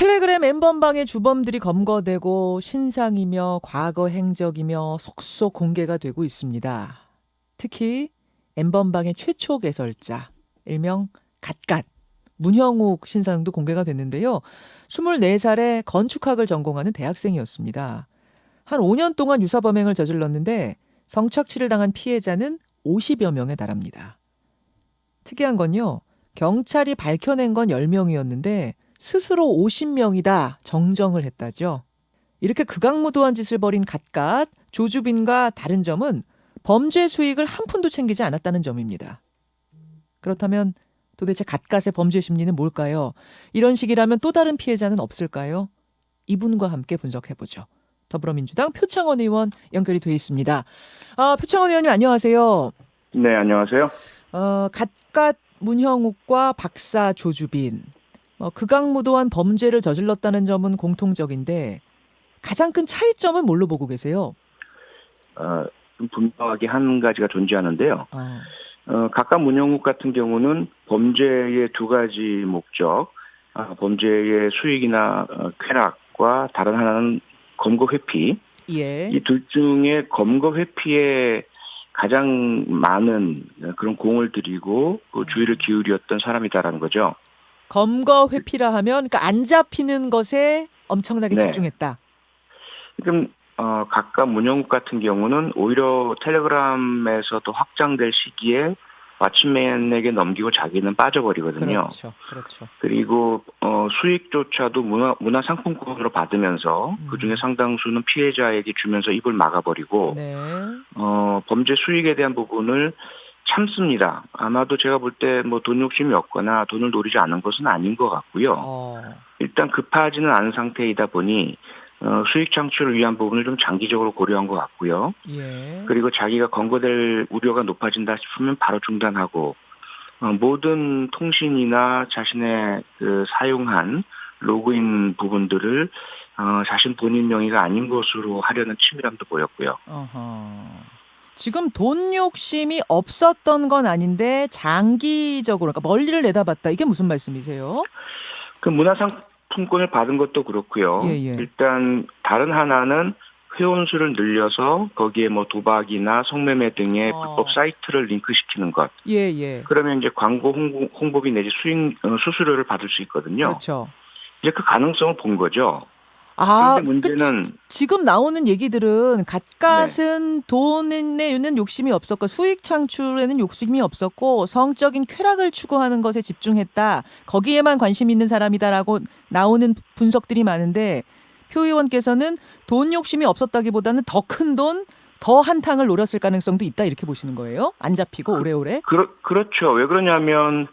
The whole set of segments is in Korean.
텔레그램 엠번방의 주범들이 검거되고 신상이며 과거 행적이며 속속 공개가 되고 있습니다. 특히 엠번방의 최초 개설자, 일명 갓갓, 문형욱 신상도 공개가 됐는데요. 24살에 건축학을 전공하는 대학생이었습니다. 한 5년 동안 유사범행을 저질렀는데 성착취를 당한 피해자는 50여 명에 달합니다. 특이한 건요. 경찰이 밝혀낸 건 10명이었는데 스스로 50명이다 정정을 했다죠. 이렇게 극악무도한 짓을 벌인 갓갓, 조주빈과 다른 점은 범죄 수익을 한 푼도 챙기지 않았다는 점입니다. 그렇다면 도대체 갓갓의 범죄 심리는 뭘까요? 이런 식이라면 또 다른 피해자는 없을까요? 이분과 함께 분석해보죠. 더불어민주당 표창원 의원 연결이 돼 있습니다. 표창원 의원님 안녕하세요. 네, 안녕하세요. 갓갓 문형욱과 박사 조주빈. 극악무도한 범죄를 저질렀다는 점은 공통적인데 가장 큰 차이점은 뭘로 보고 계세요? 좀 분명하게 한 가지가 존재하는데요. 각각 문형욱 같은 경우는 범죄의 두 가지 목적, 범죄의 수익이나 쾌락과 다른 하나는 검거 회피. 예. 이 둘 중에 검거 회피에 가장 많은 그런 공을 들이고 그 주의를 기울였던 사람이다라는 거죠. 검거 회피라 하면 그러니까 안 잡히는 것에 엄청나게 네. 집중했다. 지금 각각 문형욱 같은 경우는 오히려 텔레그램에서도 확장될 시기에 왓츠맨에게 넘기고 자기는 빠져버리거든요. 그렇죠. 그리고 수익조차도 문화 상품권으로 받으면서 그중에 상당수는 피해자에게 주면서 입을 막아버리고 네. 범죄 수익에 대한 부분을 참습니다. 아마도 제가 볼 때 뭐 돈 욕심이 없거나 돈을 노리지 않은 것은 아닌 것 같고요. 일단 급하지는 않은 상태이다 보니 수익 창출을 위한 부분을 좀 장기적으로 고려한 것 같고요. 예. 그리고 자기가 검거될 우려가 높아진다 싶으면 바로 중단하고 모든 통신이나 자신의 그 사용한 로그인 부분들을 자신 본인 명의가 아닌 것으로 하려는 치밀함도 보였고요. 지금 돈 욕심이 없었던 건 아닌데 장기적으로 그러니까 멀리를 내다봤다. 이게 무슨 말씀이세요? 그 문화상품권을 받은 것도 그렇고요. 예. 일단 다른 하나는 회원수를 늘려서 거기에 뭐 도박이나 성매매 등의 불법 사이트를 링크시키는 것. 예. 그러면 이제 광고 홍보비 내지 수수료를 받을 수 있거든요. 그렇죠. 이제 그 가능성을 본 거죠. 그런데 문제는 지금 나오는 얘기들은 갓갓은 돈에는 욕심이 없었고 수익 창출에는 욕심이 없었고 성적인 쾌락을 추구하는 것에 집중했다. 거기에만 관심 있는 사람이다라고 나오는 분석들이 많은데 표 의원께서는 돈 욕심이 없었다기보다는 더 큰 돈, 더 한탕을 노렸을 가능성도 있다 이렇게 보시는 거예요? 안 잡히고 오래오래? 그렇죠. 왜 그러냐면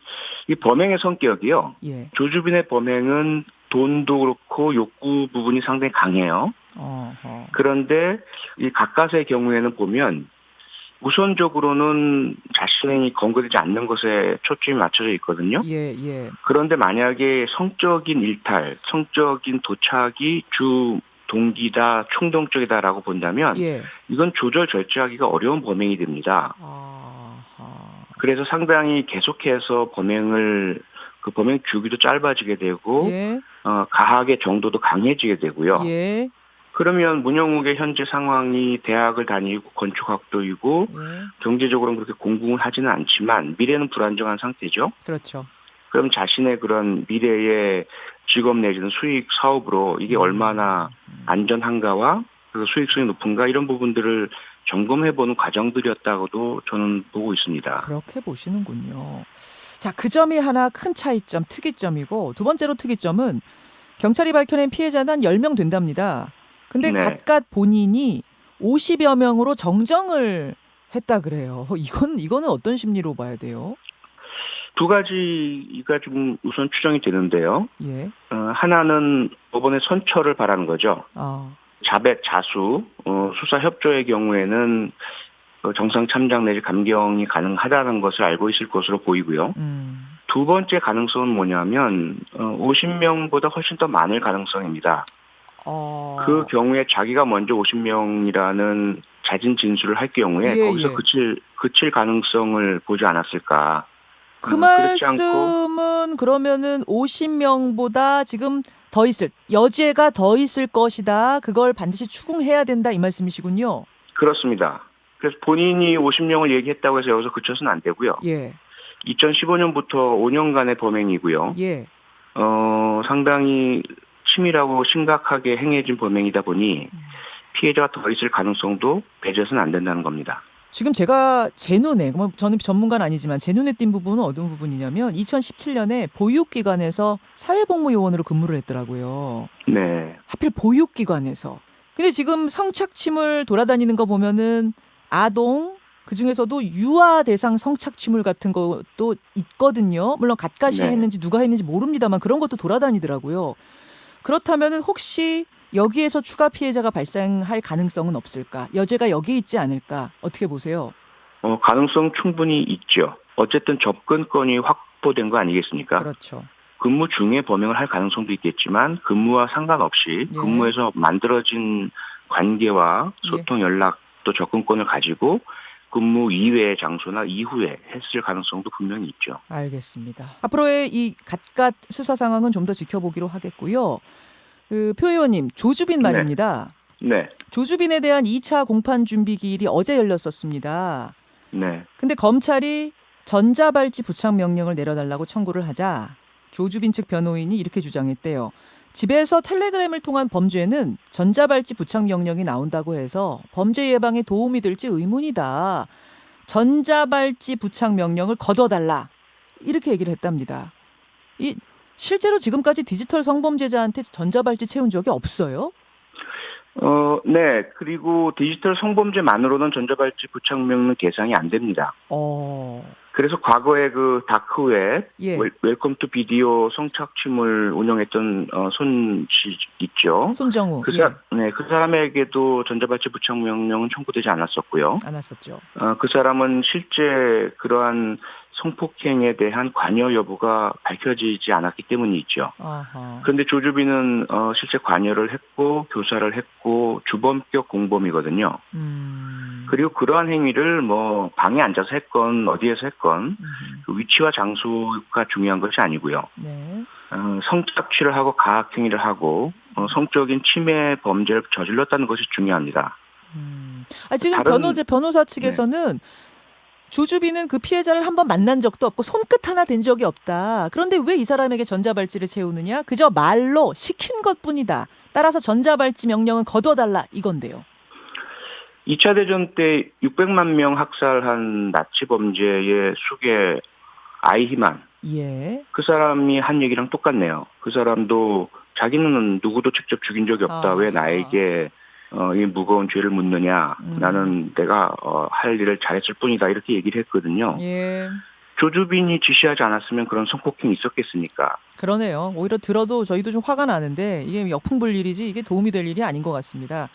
이 범행의 성격이요. 예. 조주빈의 범행은 돈도 그렇고 욕구 부분이 상당히 강해요. 그런데 이 갓갓의 경우에는 보면 우선적으로는 자신이 검거되지 않는 것에 초점이 맞춰져 있거든요. 예. 그런데 만약에 성적인 일탈, 성적인 도착이 주 동기다, 충동적이다라고 본다면 이건 조절 절제하기가 어려운 범행이 됩니다. 그래서 상당히 계속해서 그 범행 주기도 짧아지게 되고 가학의 정도도 강해지게 되고요. 그러면 문형욱의 현재 상황이 대학을 다니고 건축학도이고 경제적으로는 그렇게 공부를 하지는 않지만 미래는 불안정한 상태죠. 그렇죠. 그럼 자신의 그런 미래의 직업 내지는 수익 사업으로 이게 얼마나 안전한가와 그래서 수익성이 높은가 이런 부분들을 점검해보는 과정들이었다고도 저는 보고 있습니다. 그렇게 보시는군요. 자, 그 점이 하나 큰 차이점, 특이점이고 두 번째로 특이점은 경찰이 밝혀낸 피해자는 한 10명 된답니다. 근데 갓갓 본인이 50여 명으로 정정을 했다 그래요. 이거는 어떤 심리로 봐야 돼요? 두 가지가 좀 우선 추정이 되는데요. 하나는 법원의 선처를 바라는 거죠. 자백, 자수, 수사 협조의 경우에는 정상 참작 내지 감경이 가능하다는 것을 알고 있을 것으로 보이고요. 두 번째 가능성은 뭐냐면 50명보다 훨씬 더 많을 가능성입니다. 그 경우에 자기가 먼저 50명이라는 자진 진술을 할 경우에 거기서 그칠 가능성을 보지 않았을까. 그 말씀은 그러면은 50명보다 지금 여죄가 더 있을 것이다. 그걸 반드시 추궁해야 된다 이 말씀이시군요. 그렇습니다. 그래서 본인이 50명을 얘기했다고 해서 여기서 그쳐서는 안 되고요. 예. 2015년부터 5년간의 범행이고요. 예. 상당히 치밀하고 심각하게 행해진 범행이다 보니 피해자가 더 있을 가능성도 배제해서는 안 된다는 겁니다. 지금 제가 제 눈에, 저는 전문가는 아니지만 제 눈에 띈 부분은 어떤 부분이냐면 2017년에 보육기관에서 사회복무요원으로 근무를 했더라고요. 네. 하필 보육기관에서. 근데 지금 성착취물 돌아다니는 거 보면은 아동, 그중에서도 유아 대상 성착취물 같은 것도 있거든요. 물론 갓갓이 네. 했는지 누가 했는지 모릅니다만 그런 것도 돌아다니더라고요. 그렇다면 혹시 여기에서 추가 피해자가 발생할 가능성은 없을까? 여죄가 여기에 있지 않을까? 어떻게 보세요? 가능성 충분히 있죠. 어쨌든 접근권이 확보된 거 아니겠습니까? 그렇죠. 근무 중에 범행을 할 가능성도 있겠지만 근무와 상관없이 예. 근무에서 만들어진 관계와 소통, 연락 또 접근권을 가지고 근무 이외의 장소나 이후에 했을 가능성도 분명히 있죠. 알겠습니다. 앞으로의 이 갓갓 수사 상황은 좀 더 지켜보기로 하겠고요. 표 의원님, 조주빈 말입니다. 네. 조주빈에 대한 2차 공판 준비 기일이 어제 열렸었습니다. 네. 근데 검찰이 전자발찌 부착 명령을 내려달라고 청구를 하자 조주빈 측 변호인이 이렇게 주장했대요. 집에서 텔레그램을 통한 범죄는 전자발찌 부착 명령이 나온다고 해서 범죄 예방에 도움이 될지 의문이다. 전자발찌 부착 명령을 거둬달라. 이렇게 얘기를 했답니다. 실제로 지금까지 디지털 성범죄자한테 전자발찌 채운 적이 없어요? 네. 그리고 디지털 성범죄만으로는 전자발찌 부착 명령 대상이 안 됩니다. 그래서 과거에 그 다크웹, 예. 웰컴 투 비디오 성착취물 운영했던 손씨 있죠. 손정우. 그 사람에게도 전자발찌 부착 명령은 청구되지 않았었고요. 않았었죠. 그 사람은 실제 그러한 성폭행에 대한 관여 여부가 밝혀지지 않았기 때문이죠. 그런데 조주빈은 실제 관여를 했고 교사를 했고 주범격 공범이거든요. 그리고 그러한 행위를 뭐 방에 앉아서 했건 어디에서 했건 그 위치와 장소가 중요한 것이 아니고요. 네. 성착취를 하고 가학행위를 하고 성적인 침해 범죄를 저질렀다는 것이 중요합니다. 지금 변호사 측에서는 조주빈은 그 피해자를 한번 만난 적도 없고 손끝 하나 댄 적이 없다. 그런데 왜 이 사람에게 전자발찌를 채우느냐? 그저 말로 시킨 것뿐이다. 따라서 전자발찌 명령은 거둬달라 이건데요. 2차 대전 때 600만 명 학살한 나치 범죄의 수괴 아이히만. 예. 그 사람이 한 얘기랑 똑같네요. 그 사람도 자기는 누구도 직접 죽인 적이 없다. 왜 나에게 이 무거운 죄를 묻느냐. 나는 내가 할 일을 잘했을 뿐이다. 이렇게 얘기를 했거든요. 예. 조주빈이 지시하지 않았으면 그런 성폭행이 있었겠습니까? 그러네요. 오히려 들어도 저희도 좀 화가 나는데 이게 역풍 불일이지 이게 도움이 될 일이 아닌 것 같습니다.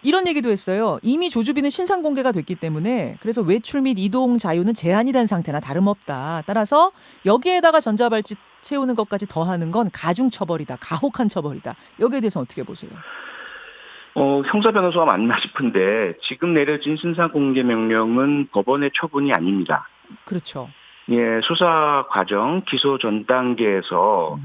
이런 얘기도 했어요. 이미 조주빈은 신상 공개가 됐기 때문에 그래서 외출 및 이동 자유는 제한이 된 상태나 다름없다. 따라서 여기에다가 전자발찌 채우는 것까지 더하는 건 가중처벌이다. 가혹한 처벌이다. 여기에 대해서 어떻게 보세요? 형사 변호사가 맞나 싶은데 지금 내려진 신상 공개 명령은 법원의 처분이 아닙니다. 그렇죠. 예, 수사 과정, 기소 전 단계에서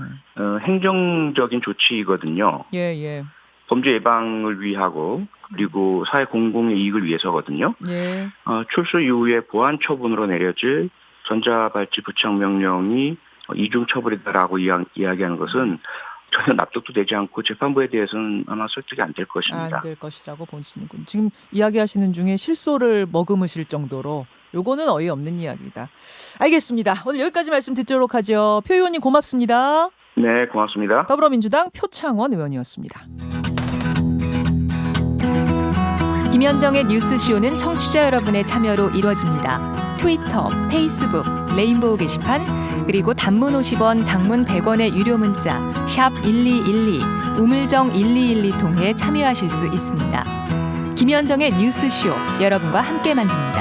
행정적인 조치이거든요. 예. 범죄 예방을 위하고 그리고 사회 공공의 이익을 위해서거든요. 예. 출소 이후에 보안 처분으로 내려질 전자발찌 부착 명령이 이중 처벌이다라고 이야기하는 것은 전혀 납득도 되지 않고 재판부에 대해서는 아마 설득이 안 될 것입니다. 안 될 것이라고 보시는군. 지금 이야기하시는 중에 실소를 머금으실 정도로 요거는 어이없는 이야기다. 알겠습니다. 오늘 여기까지 말씀 듣도록 하죠. 표 의원님 고맙습니다. 네, 고맙습니다. 더불어민주당 표창원 의원이었습니다. 김현정의 뉴스쇼는 청취자 여러분의 참여로 이루어집니다. 트위터, 페이스북, 레인보우 게시판, 그리고 단문 50원, 장문 100원의 유료 문자 샵 1212, 우물정 1212 통해 참여하실 수 있습니다. 김현정의 뉴스쇼, 여러분과 함께 만듭니다.